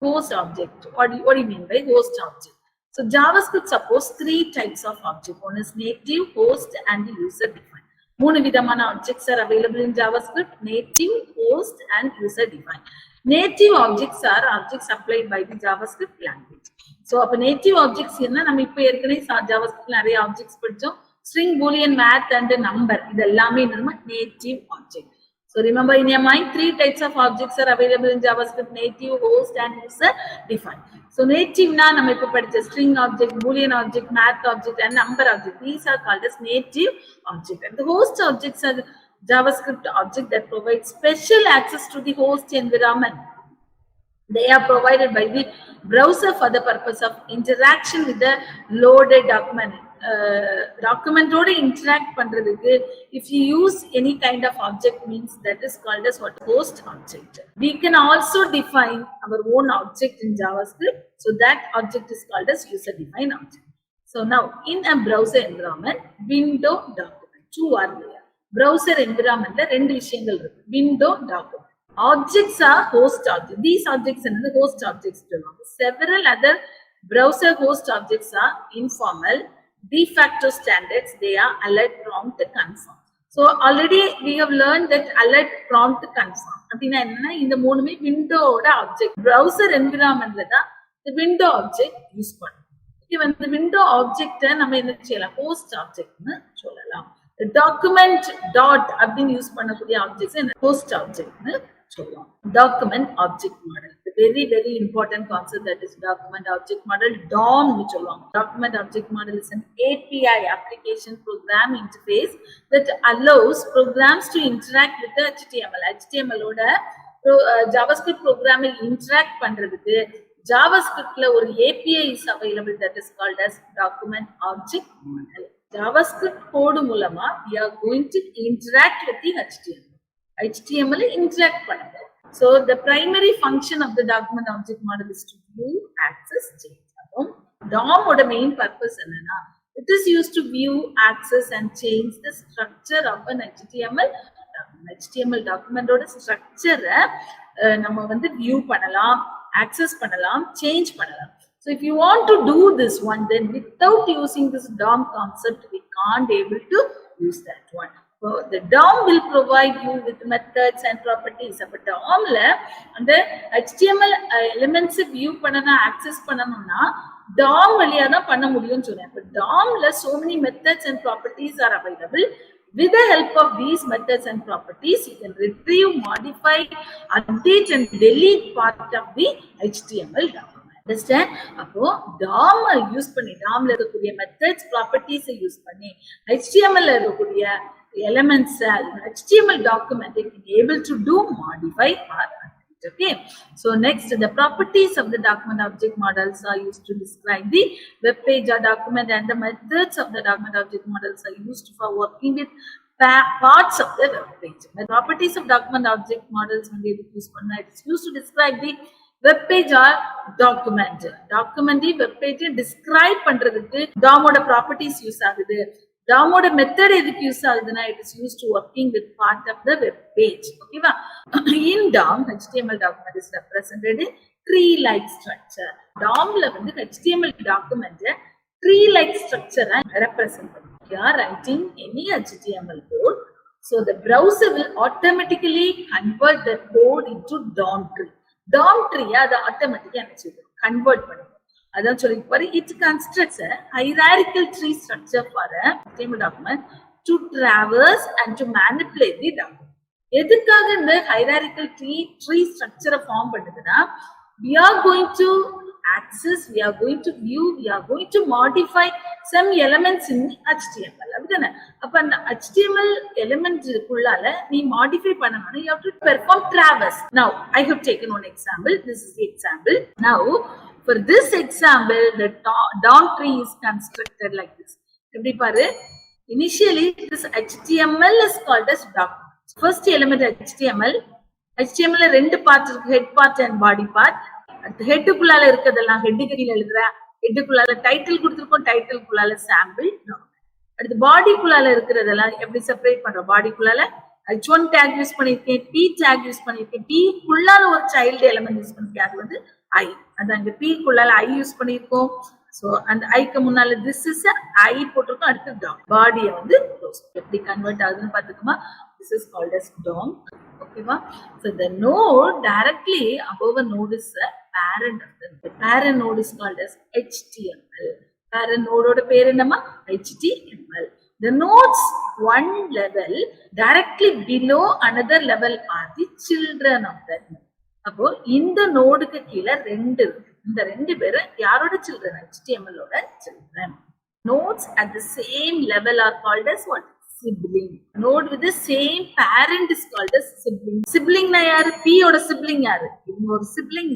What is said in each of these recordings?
host object. What do you mean by host object? So JavaScript supports 3 types of object. One is native, host, and user defined. 3 vidamana objects are available in JavaScript: native, host, and user defined. Native objects are objects applied by the JavaScript language. So அப்ப native objects என்ன, நம்ம இப்ப ஏற்கனவே JavaScript நிறைய objects படிச்சோம். String, boolean, math, and number. இது எல்லாமே என்னமா native object. So remember in your mind, 3 types of objects are available in JavaScript: native, host, and user defined. So native na நம்ம இப்ப படிச்ச string object, boolean object, math object, and number object. These are called as native object. And the host objects are JavaScript object that provide special access to the host environment. They are provided by the browser for the purpose of interaction with the loaded document. Document oda interact பண்றதுக்கு if you use any kind of object means that is called as what? Host object. We can also define our own object in JavaScript, so that object is called as user defined object. So now in a browser environment, window, document, 2 are there. Browser environment la rendu விஷயங்கள் இருக்கு. Window, document. Objects are host objects. These objects are the host objects. Several other browser host objects are informal, de facto standards. They are alert, prompt, confirm. So already we have learned that alert, prompt, confirm. அப்படினா என்ன, இந்த மூணுமே விண்டோவோட object. browser environmentல தான் the window object use பண்ணுவோம். இப்போ இந்த window object நம்ம என்ன செய்யலாம்? host object னு சொல்லலாம். the document dot அப்படினு யூஸ் பண்ணக்கூடிய ஆப்ஜெக்ட்ஸ் என்ன? host object னு சொல்லலாம். document object model, the very important concept, that is document object model. DOM னு சொல்லுவாங்க. document object model is an API, application program interface, that allows programs to interact with the HTML ஓட JavaScript program interact பண்றதுக்கு JavaScriptல ஒரு API is available, that is called as document object model. JavaScript code மூலமா we are going to interact with the HTML interact பண்ணுது. So the primary function of the document object model is to view, access, change. DOM oda main purpose என்னன்னா, it is used to view, access, and change the structure of an HTML document oda structure நம்ம வந்து view பண்ணலாம், access பண்ணலாம், change பண்ணலாம். So if you want to do this one, then without using this DOM concept, we can't able to use that one. So the DOM will provide you with methods and properties. But DOM la and HTML elements view பண்ணனா, access பண்ணனும்னா DOM வழியா தான் பண்ண முடியும்னு சொன்னேன். But DOM la so many methods and properties are available. With the help of these methods and properties, you can retrieve, modify, update, and delete part of the HTML document. Understand? அப்போ DOM use பண்ணி, DOM ல இருக்கக்கூடிய methods, properties use பண்ணி HTML ல இருக்கக்கூடிய elements, HTML document, they can be able to do, modify, or update. Okay. So next, the properties of the document object models are used to describe the web page or document, and the methods of the document object models are used for working with parts of the web page. The properties of document object models when they use பண்ணா, it's used to describe the web page or document. Document web page describe பண்றதுக்கு DOM ஓட properties use ஆகுது. DOM ஓட method எதுக்கு use ஆகுதுன்னா, it is used to working with part of the web page. ஓகேவா? In DOM, HTML document is represented in tree-like structure. DOMல வந்து HTML document tree-like structure represent பண்ணும். You are writing any HTML code, so the browser will automatically convert the code into DOM tree. DOM tree அதை ஆட்டோமேட்டிக்கா என்ன செய்யும்? Convert பண்ணும். அதான் சொல்லிப்பாரு, it constructs a hierarchical tree structure for a HTML document to traverse and to manipulate the document. எதுக்காக இந்த hierarchical tree structure form பண்ணுதுன்னா, we are going to access, we are going to view, we are going to modify some elements in HTML. அப்படிதானே? அப்ப அந்த HTML element குள்ளால நீ modify பண்ணனும்னா, you have to perform traverse. Now I have taken one example. This is the example. Now for this example, the DOM tree is constructed like this. எப்படி பாரு, initially this HTML is called as document. First element HTML ல ரெண்டு parts இருக்கு, head part and body part. head குள்ளால இருக்கதெல்லாம் head கீழ எழுதுற, head குள்ளால title கொடுத்திருக்கோம், title குள்ளால sample. அடுத்து பாடி குள்ளால இருக்கிறதெல்லாம் எப்படி செப்பரேட் பண்றோம்? பாடி குள்ளால h1 tag யூஸ் பண்ணிருக்கேன், p tag யூஸ் பண்ணிருக்கேன், p குள்ளால ஒரு child element யூஸ் பண்ணிருக்கேன், அது வந்து I and அங்க p குள்ளால I யூஸ் பண்ணிருக்கோம். So and I க்கு முன்னால this is a I போட்டுருக்கோம். அடுத்து DOM பாடியை வந்து க்ளோஸ். எப்படி கன்வெர்ட் ஆகுதுன்னு பாத்துக்கோமா. This is called as DOM. ஓகேவா? So the node directly above a node is a parent of the parent node is called as HTML. Parent node ஓட பேர் என்னமா? HTML. The nodes one level directly below another level are the children of that node. அப்போ இந்த நோடுக்கு கீழே ரெண்டு இந்த ரெண்டு பேரும் யாரோட children? HTML ஓட children. Nodes at the same level are called as what? Sibling. Node with the same parent is called as sibling. Sibling na யாரு? P ஓட sibling யாரு? இவங்க ஒரு sibling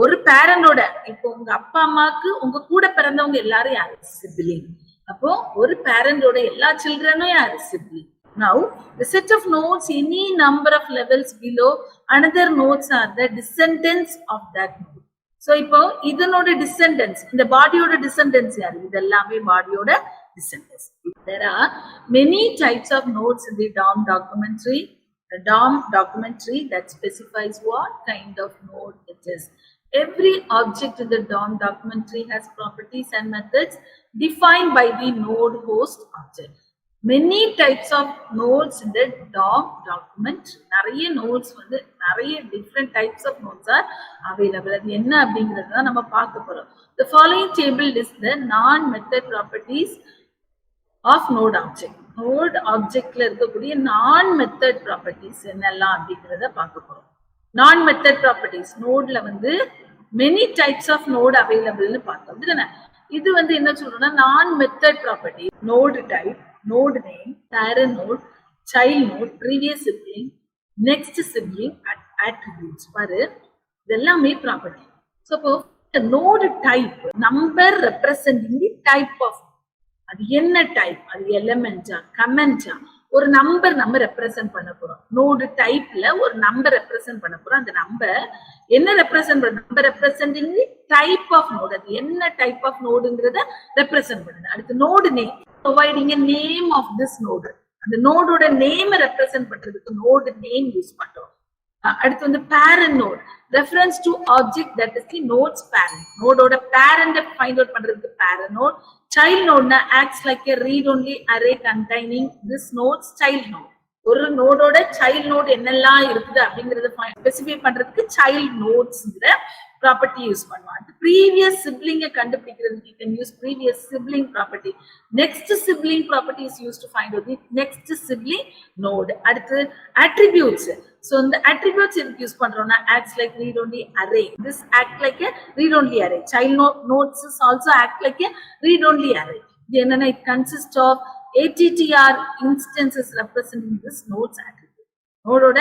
ஒரு பேரண்டோட. இப்போ உங்க அப்பா அம்மாக்கு உங்க கூட பிறந்தவங்க எல்லாரும் யாரு? Sibling. அப்போ ஒரு பேரண்டோட எல்லா சில்ட்ரனும் யாரு? Sibling. Now the set of nodes any number of levels below another nodes are the descendants of that node. So இப்போ இதனோட descendants இந்த பாடியோட descendants யாரு? இதெல்லாமே பாடியோட descendants. There are many types of nodes in the DOM documentary. The DOM documentary that specifies what kind of node it is. Every object in the DOM documentary has properties and methods defined by the node host object. Many types of nodes in the DOM document. நிறைய nodes வந்து நிறைய different types of nodes are available. அது என்ன அப்படிங்கறது தான் நம்ம பார்க்க போறோம். The following table is the non-method properties of node object. Node objectல இருக்கக்கூடிய non-method properties என்னெல்லாம் அப்படிங்கறத பார்க்க போறோம். Non-method properties nodeல வந்து many types of node available னு பார்த்தோம். இது வந்து என்ன சொல்றோம்னா non-method property. Node type, node name, parent node, child node, previous sibling, next sibling, attributes. பாரு இதெல்லாமே ப்ராப்பர்ட்டி. ஸோ இப்போ node type number representing the type of அது என்ன டைப்? அது எலிமெண்டா கமெண்டா? ஒரு நம்பர் நம்ம ரெப்ரசென்ட் பண்ண போறோம். நோடு டைப்ல ஒரு நம்பர் ரெப்ரசென்ட் பண்ண போறோம். அந்த நம்பர் என்ன ரெப்ரசென்ட் பண்ண? Number representing the type of node. அது என்ன டைப் ஆஃப் நோடுங்கறத ரெப்ரசென்ட் பண்ணுது. அடுத்து node name, providing a name of this node. அந்த நோடோட நேம் ரெப்ரசென்ட் பண்றதுக்கு நோடு நேம் யூஸ் பண்றோம். அடுத்து வந்து parent node, reference to object that is the node's parent. நோடோட பேரண்ட் ஃபைண்ட் அவுட் பண்றதுக்கு parent node. Child node acts like a read-only array containing this node's child node. ஒரு நோடோட child node என்னெல்லாம் இருக்குது அப்படிங்கறத specify பண்றதுக்கு child nodesங்கற ப்ராப்பர்ட்டி யூஸ் பண்ணுவாங்க. previous sibling கண்டுபிடிக்கிறதுக்கு you can use previous sibling property. next sibling property is used to find out the next sibling node. அடுத்து attributes. So இந்த attributes எதுக்கு யூஸ் பண்றோம்னா acts like read only array. This act like a read only array. Child nodes is also act like a read only array. இது என்னன்னா it consists of attr instances representing this nodes attribute. நோடோட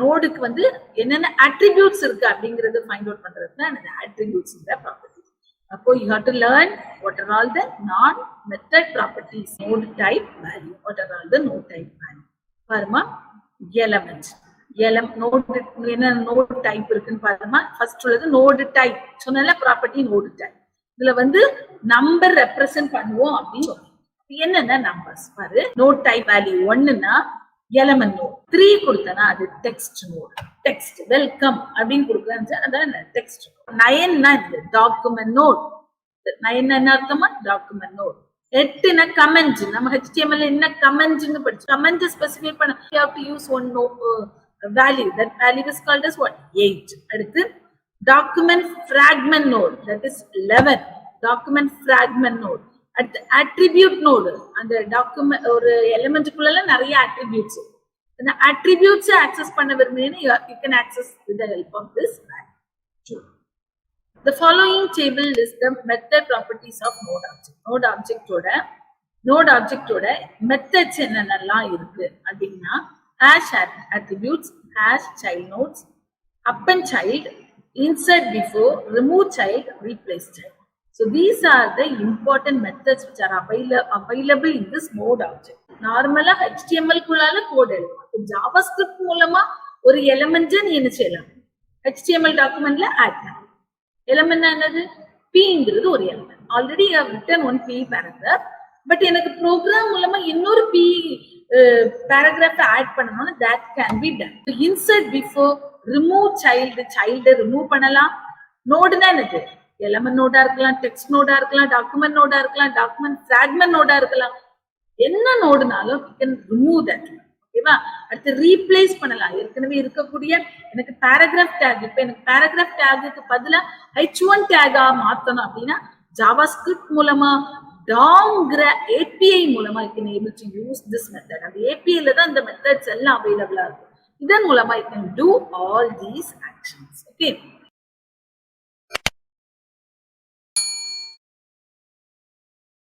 நோடுக்கு வந்து என்னென்ன attributes இருக்கு அப்படிங்கறத find out பண்றதுக்கு தான் இந்த attributesங்கற ப்ராப்பர்ட்டி. அப்போ you have to learn what are all the non method properties. Node type value. What are all the node type value? பாருமா element. நோடு என்ன நோடு டைப் இருக்குன்னு பாருமா. ஃபர்ஸ்ட் உள்ளது நோடு டைப் சொன்னல ப்ராப்பர்ட்டி நோடு டைப். இதுல வந்து number represent பண்ணுவோம் அப்படின்னு சொல்றோம். என்னென்ன நம்பர்ஸ் பாரு. நோட் டைப் வேல்யூ 1ன்னா எலிமெண்ட் நோட். 3 கொடுத்தனா அது டெக்ஸ்ட் நோட். டெக்ஸ்ட் வெல்கம் அப்படின்னு கொடுக்கறேன் அதான் டெக்ஸ்ட். 9ன்னா இது டாக்குமெண்ட் நோட். 9 என்ன அர்த்தமா? Document node. 8ன்னா கமெண்ட். நம்ம HTML என்ன கமெண்ட்னு படிச்சோம். கமெண்ட் ஸ்பெசிஃபை பண்ண you have to use one value. That value is called as what? 8. அடுத்து document fragment node, that is 11. document fragment node. அடுத்து attribute node. அந்த document ஒரு எலிமெண்ட்க்குள்ள நிறைய attributes. அந்த attributes access பண்ண விரும்பினீங்கன்னா you can access with the help of this value. The following table is the method properties of node object. node object ஓட methods என்னென்னலாம் இருக்கு அப்படின்னா hash attributes, hash child nodes, append child, insert before, remove child, replace child. So these are the important methods which are available in this node object. Normally HTML குள்ளால code எழுதலாம். JavaScript மூலமா ஒரு element நீ என்ன செய்யலாம்? HTML டாக்குமெண்ட்ல add பண்ணலாம். Element என்னது? Pங்கிறது ஒரு element. Already I have written one P paragraph. But எனக்கு ப்ரோக்ராம் மூலமா இன்னொரு P paragraph ஆட் பண்ணனும்னா that can be done. So insert before, remove child remove பண்ணலாம். நோடுனா என்னது? எலமெண்ட் நோடா இருக்கலாம், டெக்ஸ்ட் நோடா இருக்கலாம், டாக்குமெண்ட் நோடா இருக்கலாம், டாக்குமெண்ட் ஃபிராக்மெண்ட் நோடா இருக்கலாம். என்ன நோடுனாலும் you can remove that. ஓகேவா? அடுத்து ரீப்ளேஸ் பண்ணலாம். ஏற்கனவே இருக்கக்கூடிய எனக்கு பேராகிராஃப் டேக், இப்ப எனக்கு பேராகிராஃப் டேகுக்கு பதிலா h1 டேகா மாத்தணும் அப்படின்னா ஜாவாஸ்கிரிப்ட் மூலமா DOM-ங்கிற API மூலமா you can able to use this method. அந்த API-ல தான் இந்த மெத்தட்ஸ் எல்லாம் அவைலபிளா இருக்கும். இதன் மூலமா you can do all these actions. Okay.